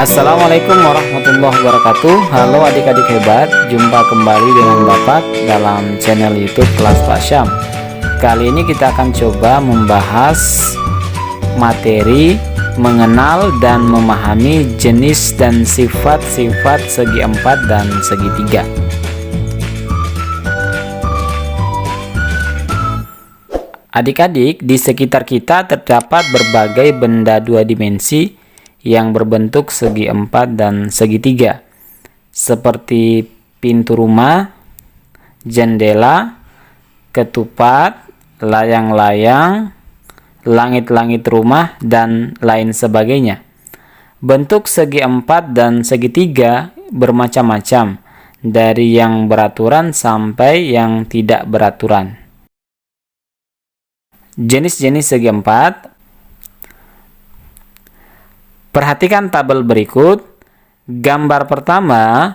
Assalamualaikum warahmatullahi wabarakatuh. Halo adik-adik hebat, jumpa kembali dengan Bapak dalam channel YouTube Kelas Pak Syam. Kali ini kita akan coba membahas materi mengenal dan memahami jenis dan sifat-sifat segi empat dan segitiga. Adik-adik, di sekitar kita terdapat berbagai benda dua dimensi yang berbentuk segi empat dan segitiga, seperti pintu rumah, jendela, ketupat, layang-layang, langit-langit rumah, dan lain sebagainya. Bentuk segi empat dan segitiga bermacam-macam, dari yang beraturan sampai yang tidak beraturan. Jenis-jenis segi empat. Perhatikan tabel berikut. Gambar pertama,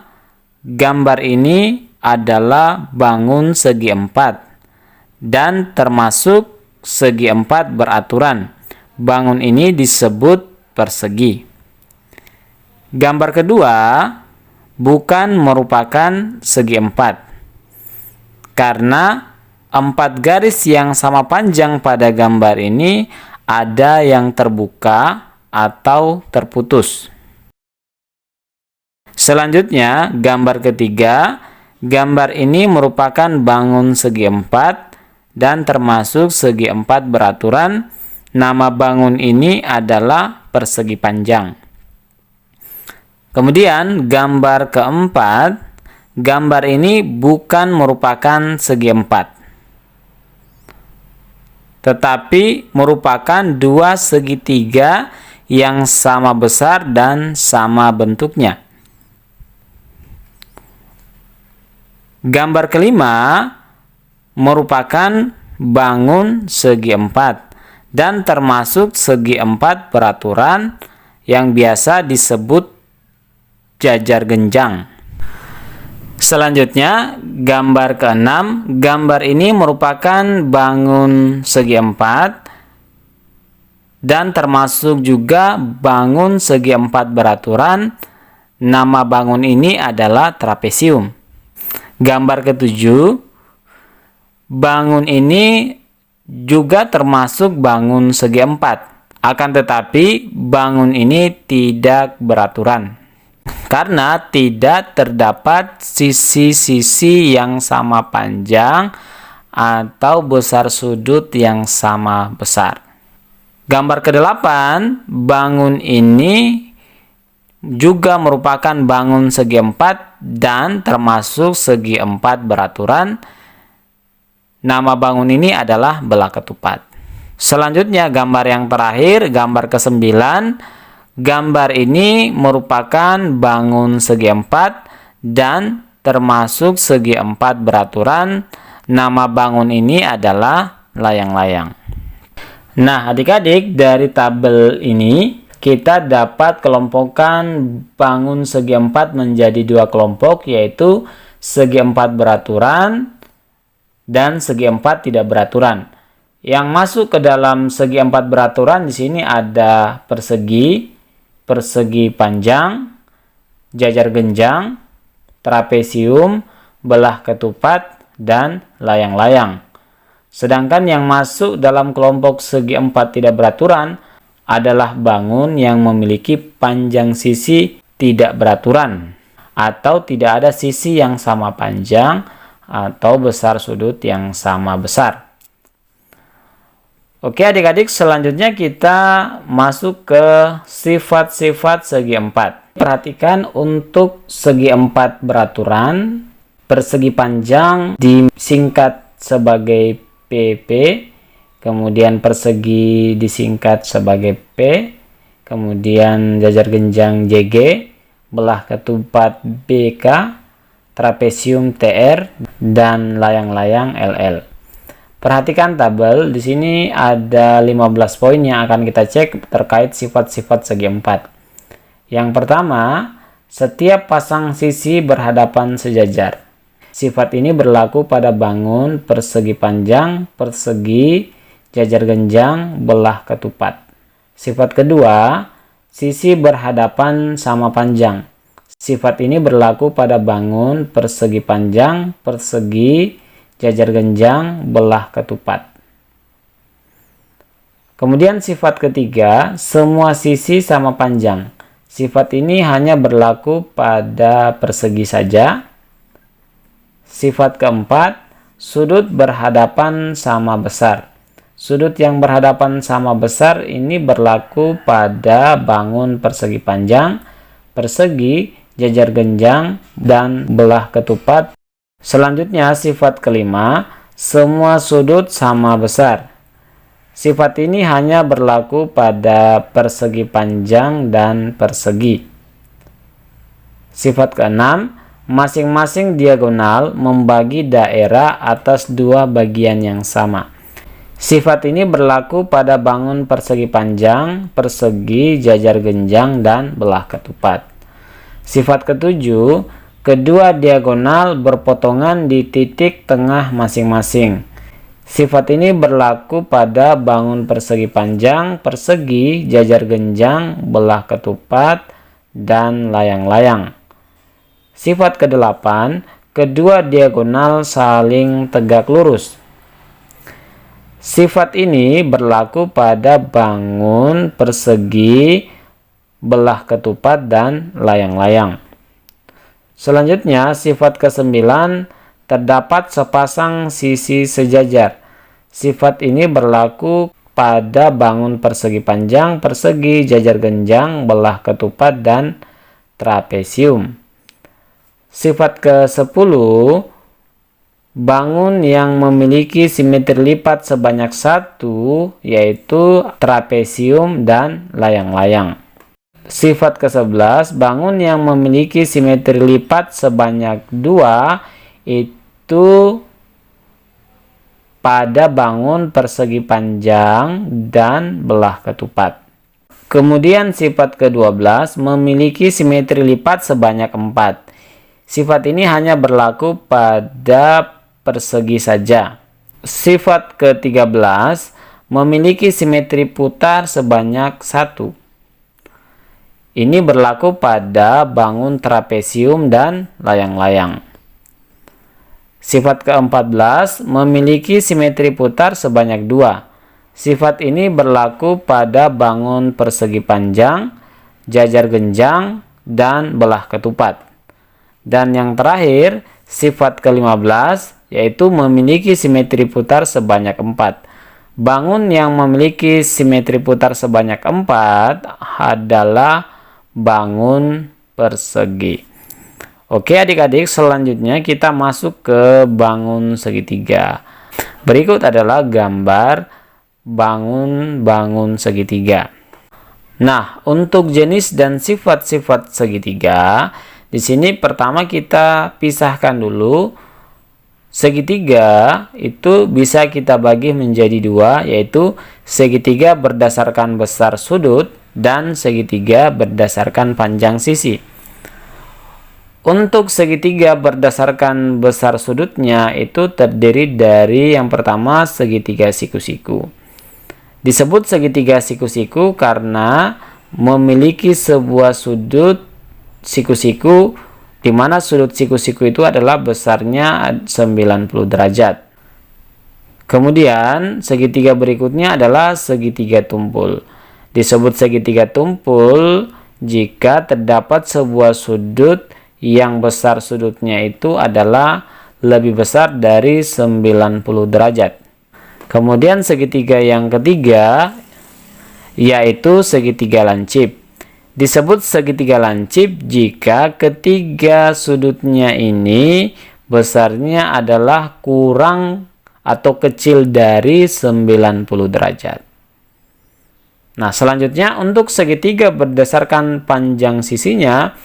gambar ini adalah bangun segi empat dan termasuk segi empat beraturan. Bangun ini disebut persegi. Gambar kedua bukan merupakan segi empat, karena empat garis yang sama panjang pada gambar ini ada yang terbuka atau terputus. Selanjutnya, gambar ketiga. Gambar ini merupakan bangun segi empat dan termasuk segi empat beraturan. Nama bangun ini adalah persegi panjang. Kemudian, gambar keempat. Gambar ini bukan merupakan segi empat, tetapi merupakan dua segitiga yang sama besar dan sama bentuknya. Gambar kelima merupakan bangun segi empat dan termasuk segi empat beraturan yang biasa disebut jajar genjang. Selanjutnya, gambar keenam. Gambar ini merupakan bangun segi empat dan termasuk juga bangun segi empat beraturan. Nama bangun ini adalah trapesium. Gambar ketujuh. Bangun ini juga termasuk bangun segi empat. Akan tetapi bangun ini tidak beraturan, karena tidak terdapat sisi-sisi yang sama panjang atau besar sudut yang sama besar. Gambar ke-8, bangun ini juga merupakan bangun segi empat dan termasuk segi empat beraturan. Nama bangun ini adalah belah ketupat. Selanjutnya, gambar yang terakhir, gambar ke-9. Gambar ini merupakan bangun segi empat dan termasuk segi empat beraturan. Nama bangun ini adalah layang-layang. Nah, adik-adik, dari tabel ini kita dapat kelompokkan bangun segi empat menjadi dua kelompok, yaitu segi empat beraturan dan segi empat tidak beraturan. Yang masuk ke dalam segi empat beraturan di sini ada persegi, persegi panjang, jajar genjang, trapesium, belah ketupat, dan layang-layang. Sedangkan yang masuk dalam kelompok segi empat tidak beraturan adalah bangun yang memiliki panjang sisi tidak beraturan atau tidak ada sisi yang sama panjang atau besar sudut yang sama besar. Oke adik-adik, selanjutnya kita masuk ke sifat-sifat segi empat. Perhatikan untuk segi empat beraturan, persegi panjang disingkat sebagai PP, kemudian persegi disingkat sebagai P, kemudian jajar genjang JG, belah ketupat BK, trapesium TR, dan layang-layang LL. Perhatikan tabel, di sini ada 15 poin yang akan kita cek terkait sifat-sifat segi empat. Yang pertama, setiap pasang sisi berhadapan sejajar. Sifat ini berlaku pada bangun persegi panjang, persegi, jajar genjang, belah ketupat. Sifat kedua, sisi berhadapan sama panjang. Sifat ini berlaku pada bangun persegi panjang, persegi, jajar genjang, belah ketupat. Kemudian sifat ketiga, semua sisi sama panjang. Sifat ini hanya berlaku pada persegi saja. Sifat keempat, sudut berhadapan sama besar. Sudut yang berhadapan sama besar ini berlaku pada bangun persegi panjang, persegi, jajar genjang, dan belah ketupat. Selanjutnya sifat kelima, semua sudut sama besar. Sifat ini hanya berlaku pada persegi panjang dan persegi. Sifat keenam, masing-masing diagonal membagi daerah atas dua bagian yang sama. Sifat ini berlaku pada bangun persegi panjang, persegi, jajar genjang, dan belah ketupat. Sifat ketujuh, kedua diagonal berpotongan di titik tengah masing-masing. Sifat ini berlaku pada bangun persegi panjang, persegi, jajar genjang, belah ketupat, dan layang-layang. Sifat kedelapan, kedua diagonal saling tegak lurus. Sifat ini berlaku pada bangun persegi, belah ketupat, dan layang-layang. Selanjutnya, sifat kesembilan, terdapat sepasang sisi sejajar. Sifat ini berlaku pada bangun persegi panjang, persegi, jajar genjang, belah ketupat, dan trapesium. Sifat ke-10, bangun yang memiliki simetri lipat sebanyak satu, yaitu trapesium dan layang-layang. Sifat ke-11, bangun yang memiliki simetri lipat sebanyak dua, itu pada bangun persegi panjang dan belah ketupat. Kemudian sifat ke-12 memiliki simetri lipat sebanyak 4. Sifat ini hanya berlaku pada persegi saja. Sifat ke-13 memiliki simetri putar sebanyak 1. Ini berlaku pada bangun trapesium dan layang-layang. Sifat ke-14 memiliki simetri putar sebanyak 2. Sifat ini berlaku pada bangun persegi panjang, jajar genjang, dan belah ketupat. Dan yang terakhir, sifat ke-15 yaitu memiliki simetri putar sebanyak 4. Bangun yang memiliki simetri putar sebanyak 4 adalah bangun persegi. Oke adik-adik, selanjutnya kita masuk ke bangun segitiga. Berikut adalah gambar bangun segitiga. Nah, untuk jenis dan sifat-sifat segitiga, di sini pertama kita pisahkan dulu. Segitiga itu bisa kita bagi menjadi dua, yaitu segitiga berdasarkan besar sudut dan segitiga berdasarkan panjang sisi. Untuk segitiga berdasarkan besar sudutnya itu terdiri dari yang pertama segitiga siku-siku. Disebut segitiga siku-siku karena memiliki sebuah sudut siku-siku di mana sudut siku-siku itu adalah besarnya 90 derajat. Kemudian segitiga berikutnya adalah segitiga tumpul. Disebut segitiga tumpul jika terdapat sebuah sudut yang besar sudutnya itu adalah lebih besar dari 90 derajat. Kemudian segitiga yang ketiga yaitu segitiga lancip. Disebut segitiga lancip jika ketiga sudutnya ini besarnya adalah kurang atau kecil dari 90 derajat. Nah, selanjutnya untuk segitiga berdasarkan panjang sisinya,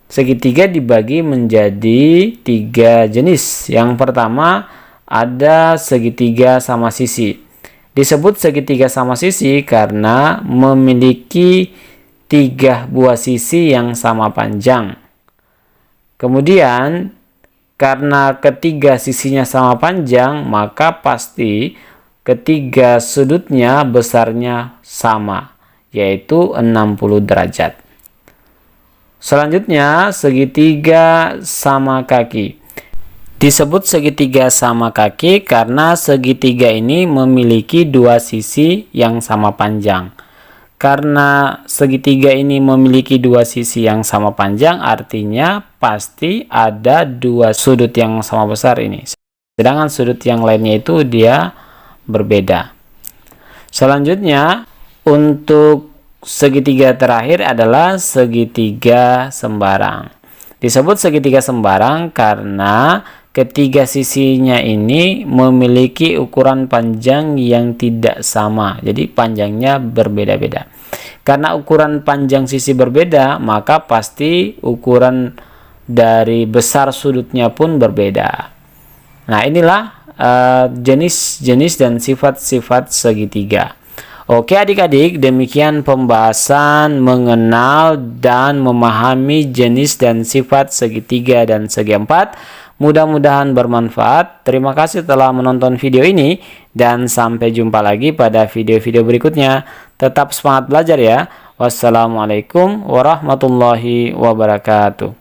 segitiga dibagi menjadi 3 jenis. Yang pertama ada segitiga sama sisi. Disebut segitiga sama sisi karena memiliki 3 buah sisi yang sama panjang. Kemudian karena ketiga sisinya sama panjang, maka pasti ketiga sudutnya besarnya sama, yaitu 60 derajat. Selanjutnya, segitiga sama kaki. Disebut segitiga sama kaki karena segitiga ini memiliki dua sisi yang sama panjang. Karena segitiga ini memiliki dua sisi yang sama panjang, artinya pasti ada dua sudut yang sama besar ini. Sedangkan sudut yang lainnya itu dia berbeda. Selanjutnya, untuk segitiga terakhir adalah segitiga sembarang. Disebut segitiga sembarang karena ketiga sisinya ini memiliki ukuran panjang yang tidak sama. Jadi panjangnya berbeda-beda. Karena ukuran panjang sisi berbeda, maka pasti ukuran dari besar sudutnya pun berbeda. Nah, inilah jenis-jenis dan sifat-sifat segitiga. Oke adik-adik, demikian pembahasan mengenal dan memahami jenis dan sifat segitiga dan segi empat. Mudah-mudahan bermanfaat. Terima kasih telah menonton video ini dan sampai jumpa lagi pada video-video berikutnya. Tetap semangat belajar ya. Wassalamualaikum warahmatullahi wabarakatuh.